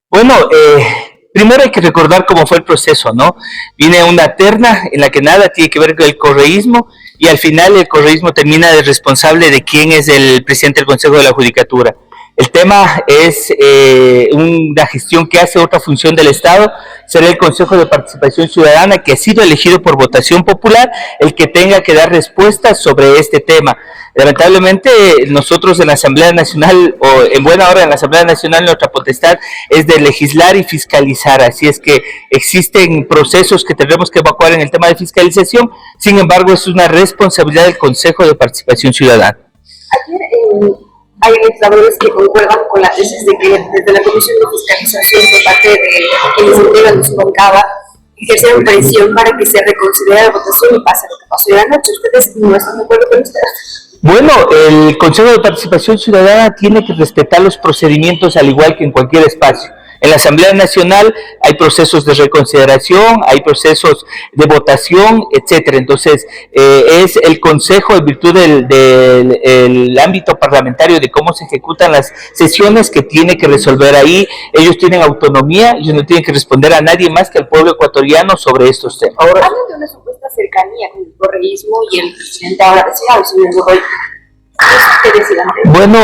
Bueno, primero hay que recordar cómo fue el proceso, ¿no? Viene una terna en la que nada tiene que ver con el correísmo y al final el correísmo termina de responsable de quién es el presidente del Consejo de la Judicatura. El tema es una gestión que hace otra función del Estado, será el Consejo de Participación Ciudadana, que ha sido elegido por votación popular, el que tenga que dar respuestas sobre este tema. Lamentablemente, nosotros en la Asamblea Nacional, o en buena hora en la Asamblea Nacional, nuestra potestad es de legislar y fiscalizar, así es que existen procesos que tenemos que evacuar en el tema de fiscalización, sin embargo, es una responsabilidad del Consejo de Participación Ciudadana. Ayer, hay legisladores que concuerdan con la tesis de que desde la Comisión de Fiscalización por parte de quienes integran su bancada ejercieron presión para que se reconsidere la votación y pase lo que pasó de anoche. ¿Ustedes no están de acuerdo con ustedes? Bueno, el Consejo de Participación Ciudadana tiene que respetar los procedimientos al igual que en cualquier espacio. En la Asamblea Nacional hay procesos de reconsideración, hay procesos de votación, etcétera. Entonces, es el Consejo, en virtud del ámbito parlamentario de cómo se ejecutan las sesiones, que tiene que resolver ahí. Ellos tienen autonomía, ellos no tienen que responder a nadie más que al pueblo ecuatoriano sobre estos temas. Ahora, hablan de una supuesta cercanía con el correísmo y el presidente ahora deseado, señor Godoy. Bueno,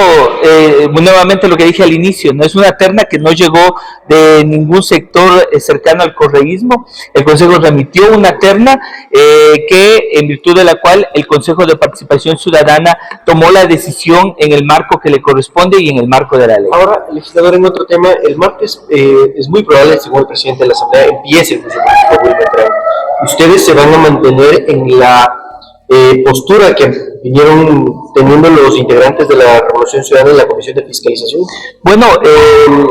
nuevamente lo que dije al inicio, no es una terna que no llegó de ningún sector cercano al correísmo. El Consejo remitió una terna que, en virtud de la cual el Consejo de Participación Ciudadana tomó la decisión en el marco que le corresponde y en el marco de la ley. Ahora, legislador, en otro tema, el martes es muy probable, según el presidente de la Asamblea, empiece el juicio político Wilmer. ¿Ustedes se van a mantener en la postura que vinieron teniendo los integrantes de la Revolución Ciudadana en la Comisión de Fiscalización? Bueno,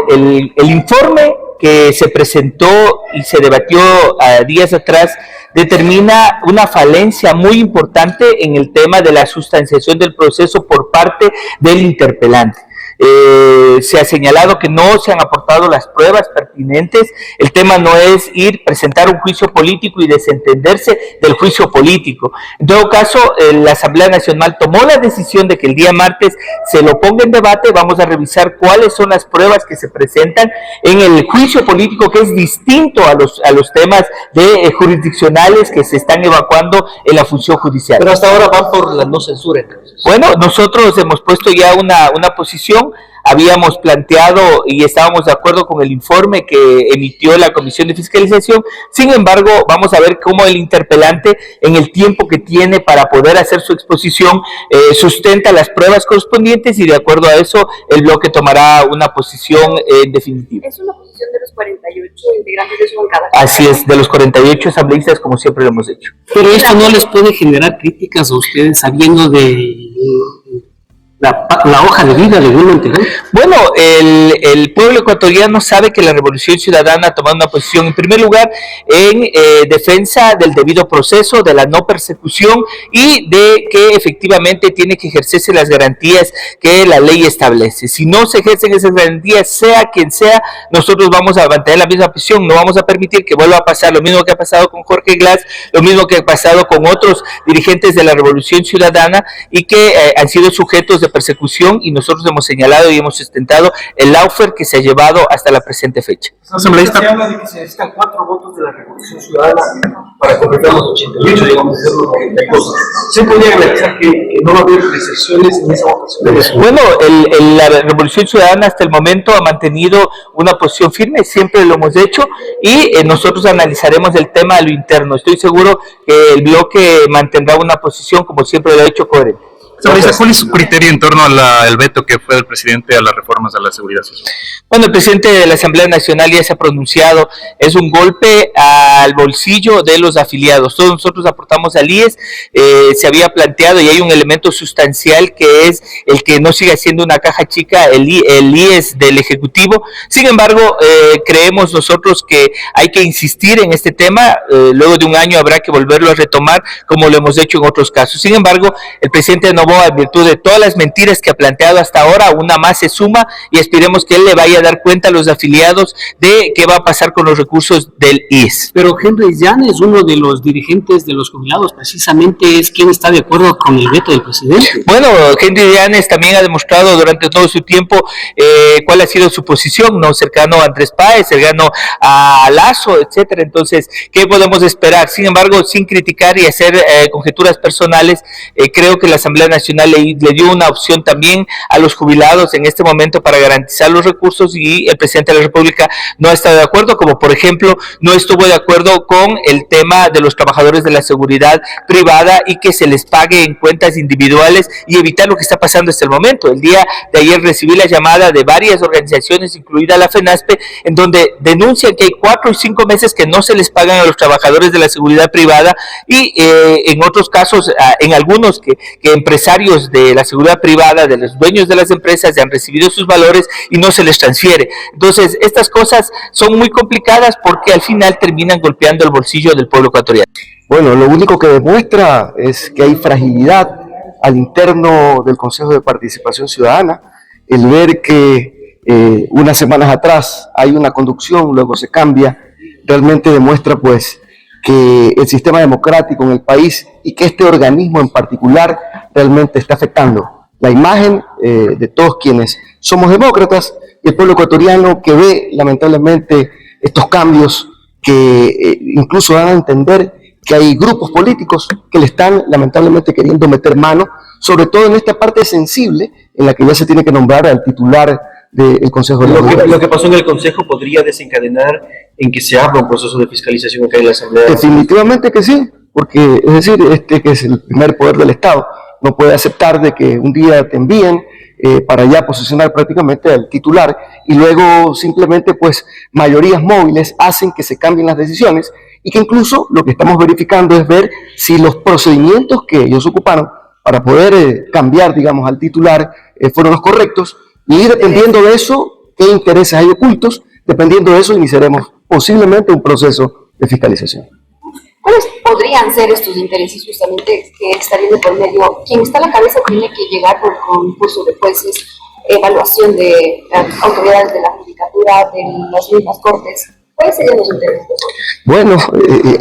el informe que se presentó y se debatió días atrás determina una falencia muy importante en el tema de la sustanciación del proceso por parte del interpelante. Se ha señalado que no se han aportado las pruebas pertinentes. El tema no es presentar un juicio político y desentenderse del juicio político. En todo caso, la Asamblea Nacional tomó la decisión de que el día martes se lo ponga en debate. Vamos a revisar cuáles son las pruebas que se presentan en el juicio político, que es distinto a los temas jurisdiccionales que se están evacuando en la función judicial. Pero hasta ahora van por la no censura, entonces. Bueno, nosotros hemos puesto ya una posición. Habíamos planteado y estábamos de acuerdo con el informe que emitió la Comisión de Fiscalización. Sin embargo, vamos a ver cómo el interpelante, en el tiempo que tiene para poder hacer su exposición, sustenta las pruebas correspondientes, y de acuerdo a eso el bloque tomará una posición definitiva. ¿Es una posición de los 48 integrantes de su bancada? Así es, de los 48 asambleístas, como siempre lo hemos hecho. Pero esto no les puede generar críticas a ustedes sabiendo de la hoja de vida de Wilmer Terán. Bueno, el pueblo ecuatoriano sabe que la Revolución Ciudadana ha tomado una posición, en primer lugar, en defensa del debido proceso, de la no persecución y de que efectivamente tiene que ejercerse las garantías que la ley establece. Si no se ejercen esas garantías, sea quien sea, nosotros vamos a mantener la misma posición. No vamos a permitir que vuelva a pasar lo mismo que ha pasado con Jorge Glass, lo mismo que ha pasado con otros dirigentes de la Revolución Ciudadana y que han sido sujetos de persecución, y nosotros hemos señalado y hemos sustentado el lawfare que se ha llevado hasta la presente fecha. Se habla de que se necesitan 4 votos de la Revolución Ciudadana para completar los 88, digamos, de los 92. ¿Se podría analizar que no va a haber restricciones en esa votación? Bueno, la Revolución Ciudadana hasta el momento ha mantenido una posición firme, siempre lo hemos hecho, y nosotros analizaremos el tema a lo interno. Estoy seguro que el bloque mantendrá una posición, como siempre lo ha hecho, coherente. ¿Cuál es su criterio en torno al veto que fue del presidente a las reformas a la seguridad social? Bueno, el presidente de la Asamblea Nacional ya se ha pronunciado, es un golpe al bolsillo de los afiliados. Todos nosotros aportamos al IES, se había planteado, y hay un elemento sustancial que es el que no siga siendo una caja chica, el IES del Ejecutivo. Sin embargo, creemos nosotros que hay que insistir en este tema, luego de un año habrá que volverlo a retomar, como lo hemos hecho en otros casos. Sin embargo, el presidente Noboa, en virtud de todas las mentiras que ha planteado hasta ahora, una más se suma, y esperemos que él le vaya a dar cuenta a los afiliados de qué va a pasar con los recursos del IES. pero Henry Jan es uno de los dirigentes de los jubilados, precisamente es quien está de acuerdo con el veto del presidente. Bueno, Henry Llanes también ha demostrado durante todo su tiempo cuál ha sido su posición, ¿no? Cercano a Andrés Páez, cercano a Lazo, etcétera. Entonces, ¿qué podemos esperar? Sin embargo, sin criticar y hacer conjeturas personales, creo que la Asamblea Nacional le dio una opción también a los jubilados en este momento para garantizar los recursos, y el presidente de la República no ha estado de acuerdo, como por ejemplo no estuvo de acuerdo con el tema de los trabajadores de la seguridad privada y que se les pague en cuentas individuales y evitar lo que está pasando hasta el momento. El día de ayer recibí la llamada de varias organizaciones, incluida la FENASPE, en donde denuncian que hay 4 y 5 meses que no se les pagan a los trabajadores de la seguridad privada, y en otros casos, en algunos que empresarios de la seguridad privada, de los dueños de las empresas, ya han recibido sus valores y no se les transfiere. Entonces, estas cosas son muy complicadas porque al final terminan golpeando el bolsillo del pueblo ecuatoriano. Bueno, lo único que demuestra es que hay fragilidad al interno del Consejo de Participación Ciudadana. El ver que unas semanas atrás hay una conducción, luego se cambia, realmente demuestra pues que el sistema democrático en el país y que este organismo en particular realmente está afectando la imagen de todos quienes somos demócratas, y el pueblo ecuatoriano que ve lamentablemente estos cambios que incluso dan a entender que hay grupos políticos que le están lamentablemente queriendo meter mano, sobre todo en esta parte sensible en la que ya se tiene que nombrar al titular del Consejo de la República. Lo que pasó en el Consejo podría desencadenar en que se abra un proceso de fiscalización acá en la Asamblea. Definitivamente que sí, porque es decir, este que es el primer poder del Estado no puede aceptar de que un día te envíen para ya posicionar prácticamente al titular y luego simplemente pues mayorías móviles hacen que se cambien las decisiones, y que incluso lo que estamos verificando es ver si los procedimientos que ellos ocuparon para poder cambiar, digamos, al titular fueron los correctos, y dependiendo de eso, qué intereses hay ocultos, dependiendo de eso iniciaremos posiblemente un proceso de fiscalización. ¿Cuáles podrían ser estos intereses justamente que estarían de por medio? Quien está a la cabeza tiene que llegar por concurso de jueces, evaluación de autoridades de la judicatura, de las mismas cortes. ¿Cuáles serían los intereses? Bueno,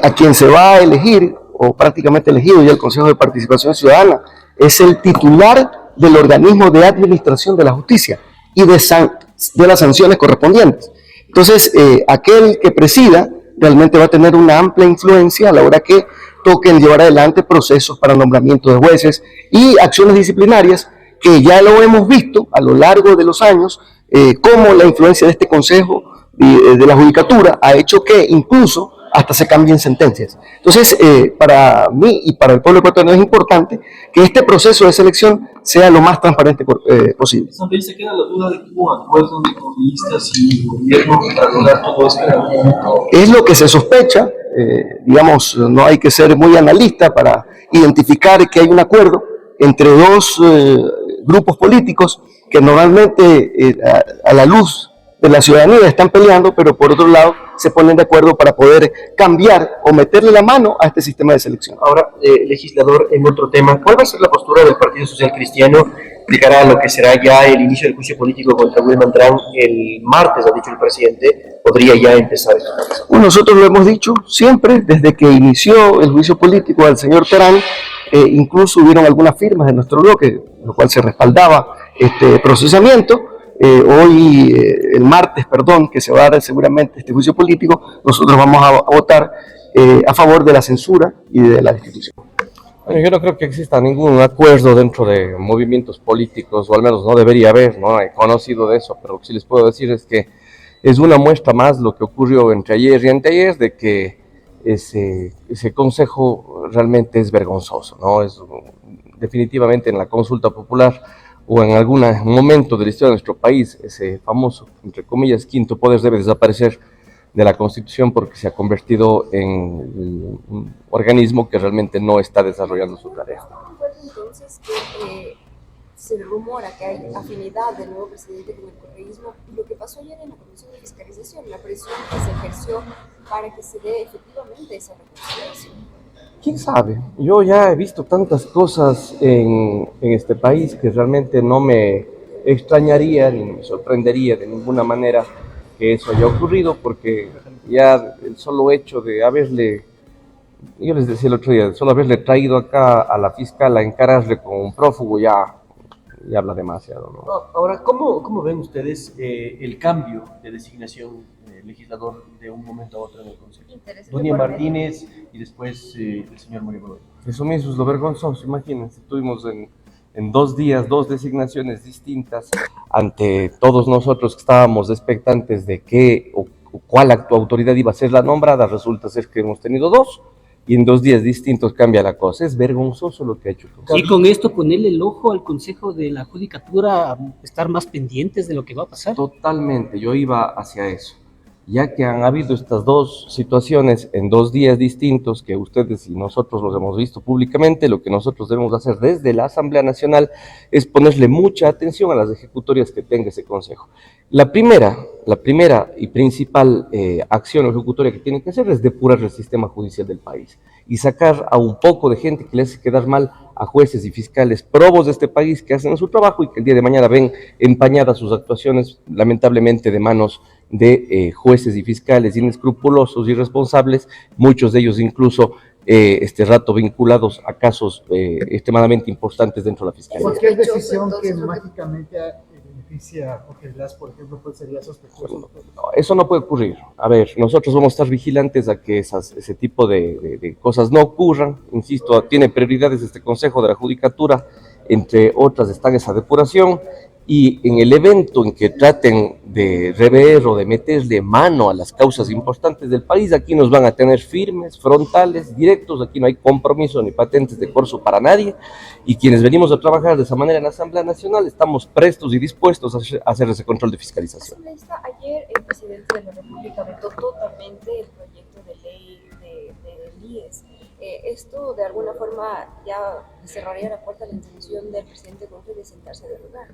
a quien se va a elegir, o prácticamente elegido ya el Consejo de Participación Ciudadana, es el titular del organismo de administración de la justicia y de las sanciones correspondientes. Entonces, aquel que presida realmente va a tener una amplia influencia a la hora que toquen llevar adelante procesos para nombramiento de jueces y acciones disciplinarias, que ya lo hemos visto a lo largo de los años, cómo la influencia de este Consejo de la Judicatura ha hecho que incluso hasta se cambien sentencias. Entonces, para mí y para el pueblo ecuatoriano es importante que este proceso de selección sea lo más transparente posible. También se queda la duda de que hubo acuerdos de economistas y gobierno para lograr todo esto en algún momento. Es lo que se sospecha, digamos, no hay que ser muy analista para identificar que hay un acuerdo entre dos grupos políticos que normalmente a la luz de la ciudadanía están peleando, pero por otro lado se ponen de acuerdo para poder cambiar o meterle la mano a este sistema de selección. Ahora, legislador, en otro tema, ¿cuál va a ser la postura del Partido Social Cristiano de cara a lo que será ya el inicio del juicio político contra Wilman Terán el martes, ha dicho el presidente? ¿Podría ya empezar esto? Bueno, nosotros lo hemos dicho siempre, desde que inició el juicio político al señor Terán, incluso hubieron algunas firmas de nuestro bloque, lo cual se respaldaba este procesamiento. Hoy, el martes, que se va a dar seguramente este juicio político, nosotros vamos a votar a favor de la censura y de la destitución. Bueno, yo no creo que exista ningún acuerdo dentro de movimientos políticos, o al menos no debería haber, no he conocido de eso, pero lo que sí les puedo decir es que es una muestra más lo que ocurrió entre ayer y anteayer, de que ese consejo realmente es vergonzoso, ¿no? Es definitivamente en la consulta popular o en algún momento de la historia de nuestro país, ese famoso, entre comillas, quinto poder debe desaparecer de la Constitución, porque se ha convertido en un organismo que realmente no está desarrollando su tarea. Entonces, se rumora que hay afinidad del nuevo presidente con el correísmo, y lo que pasó ayer en la Comisión de Fiscalización, la presión que se ejerció para que se dé efectivamente esa reconciliación. ¿Quién sabe? Yo ya he visto tantas cosas en este país que realmente no me extrañaría ni me sorprendería de ninguna manera que eso haya ocurrido, porque ya el solo hecho de haberle, yo les decía el otro día, solo haberle traído acá a la fiscal a encararle con un prófugo ya habla demasiado, ¿no? Ahora, ¿cómo ven ustedes el cambio de designación legislador de un momento a otro en el Consejo? Doña Martínez y después el señor Mario Godoy. Eso mismo es lo vergonzoso, imagínense, tuvimos en 2 días 2 designaciones distintas ante todos nosotros que estábamos expectantes de qué o cuál autoridad iba a ser la nombrada, resulta ser que hemos tenido 2 y en 2 días distintos cambia la cosa. Es vergonzoso lo que ha hecho. Y con esto ponerle el ojo al Consejo de la Judicatura, a estar más pendientes de lo que va a pasar. Totalmente, yo iba hacia eso. Ya que han habido estas 2 situaciones en 2 días distintos, que ustedes y nosotros los hemos visto públicamente, lo que nosotros debemos hacer desde la Asamblea Nacional es ponerle mucha atención a las ejecutorias que tenga ese Consejo. La primera y principal acción ejecutoria que tiene que hacer es depurar el sistema judicial del país y sacar a un poco de gente que le hace quedar mal a jueces y fiscales probos de este país que hacen su trabajo y que el día de mañana ven empañadas sus actuaciones, lamentablemente de manos de jueces y fiscales inescrupulosos, irresponsables, muchos de ellos incluso este rato vinculados a casos extremadamente importantes dentro de la fiscalía. Cualquier decisión que mágicamente beneficia a Jorge Glass, por ejemplo, pues sería sospechoso. No, eso no puede ocurrir. A ver, nosotros vamos a estar vigilantes a que ese tipo de cosas no ocurran. Insisto, tiene prioridades este Consejo de la Judicatura, entre otras están esa depuración, y en el evento en que traten de rever o de meterle mano a las causas importantes del país, aquí nos van a tener firmes, frontales, directos, aquí no hay compromiso ni patentes de corso para nadie, y quienes venimos a trabajar de esa manera en la Asamblea Nacional estamos prestos y dispuestos a hacer ese control de fiscalización. Ayer el presidente de la República vetó totalmente el proyecto de ley del IES. Esto de alguna forma ya cerraría la puerta a la intención del presidente Correa de sentarse a dialogar.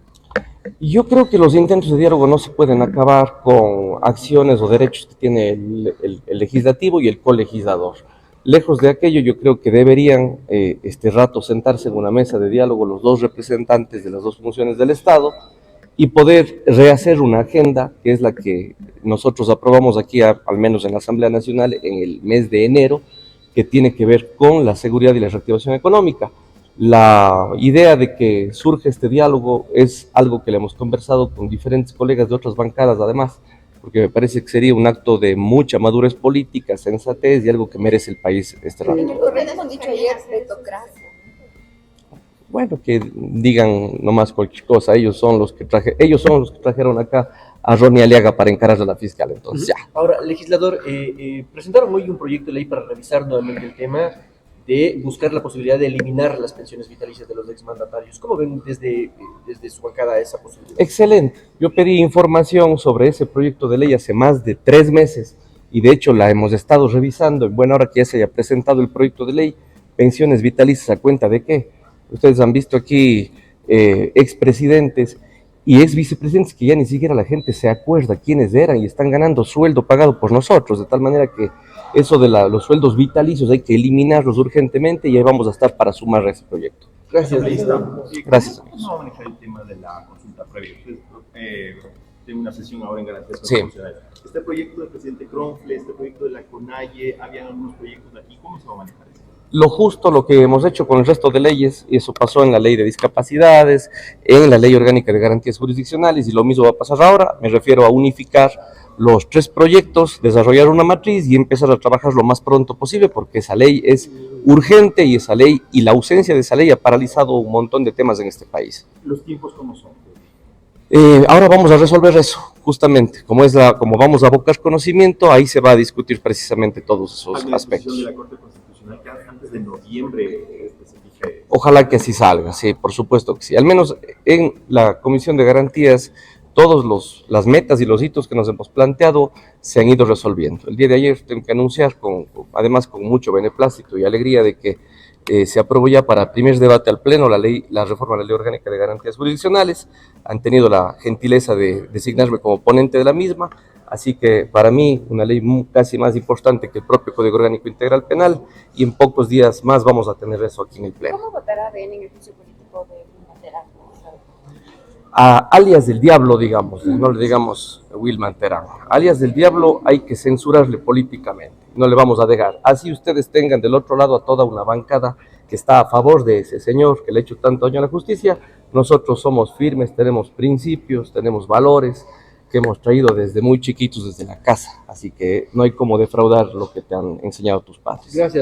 Yo creo que los intentos de diálogo no se pueden acabar con acciones o derechos que tiene el legislativo y el colegislador. Lejos de aquello, yo creo que deberían este rato sentarse en una mesa de diálogo los 2 representantes de las 2 funciones del Estado y poder rehacer una agenda que es la que nosotros aprobamos aquí, al menos en la Asamblea Nacional, en el mes de enero, que tiene que ver con la seguridad y la reactivación económica. La idea de que surge este diálogo es algo que le hemos conversado con diferentes colegas de otras bancadas, además, porque me parece que sería un acto de mucha madurez política, sensatez y algo que merece el país este rato. En el Correa hemos dicho ayer vetocracia. Bueno, que digan nomás cualquier cosa, ellos son los que trajeron acá a Ronnie Aliaga para encarar a la fiscal, entonces ya. Ahora, legislador, presentaron hoy un proyecto de ley para revisar nuevamente el tema de buscar la posibilidad de eliminar las pensiones vitalicias de los exmandatarios. ¿Cómo ven desde su bancada esa posibilidad? Excelente. Yo pedí información sobre ese proyecto de ley hace más de 3 meses y de hecho la hemos estado revisando. En buena hora que ya se haya presentado el proyecto de ley, pensiones vitalicias, ¿a cuenta de qué? Ustedes han visto aquí expresidentes y ex vicepresidentes que ya ni siquiera la gente se acuerda quiénes eran y están ganando sueldo pagado por nosotros, de tal manera que eso de los sueldos vitalicios hay que eliminarlos urgentemente y ahí vamos a estar para sumar a ese proyecto. Gracias, listo. Gracias. ¿Cómo va a manejar el tema de la consulta previa? Usted tiene una sesión ahora en garantías Sí. constitucionales. Este proyecto del presidente Cronfle, este proyecto de la CONAIE, habían algunos proyectos de aquí. ¿Cómo se va a manejar eso? Lo justo, lo que hemos hecho con el resto de leyes, y eso pasó en la ley de discapacidades, en la ley orgánica de garantías jurisdiccionales, y lo mismo va a pasar ahora. Me refiero a unificar los 3 proyectos, desarrollar una matriz y empezar a trabajar lo más pronto posible, porque esa ley es urgente y esa ley y la ausencia de esa ley ha paralizado un montón de temas en este país. ¿Los tiempos cómo son? Ahora vamos a resolver eso, justamente, como vamos a abocar conocimiento, ahí se va a discutir precisamente todos esos aspectos. ¿Hay una decisión de la Corte Constitucional que antes de noviembre se fije? Ojalá que así salga, sí, por supuesto que sí. Al menos en la Comisión de Garantías, todas las metas y los hitos que nos hemos planteado se han ido resolviendo. El día de ayer tengo que anunciar, además con mucho beneplácito y alegría, de que se aprobó ya para primer debate al Pleno la reforma de la Ley Orgánica de Garantías Jurisdiccionales. Han tenido la gentileza de designarme como ponente de la misma, así que para mí una ley casi más importante que el propio Código Orgánico Integral Penal, y en pocos días más vamos a tener eso aquí en el Pleno. ¿Cómo votará ADN en el juicio político de Bimaterano? alias del diablo, digamos, no le digamos Wilman Terán, alias del diablo hay que censurarle políticamente, no le vamos a dejar. Así ustedes tengan del otro lado a toda una bancada que está a favor de ese señor que le ha hecho tanto daño a la justicia. Nosotros somos firmes, tenemos principios, tenemos valores que hemos traído desde muy chiquitos, desde la casa, así que no hay como defraudar lo que te han enseñado tus padres. Gracias.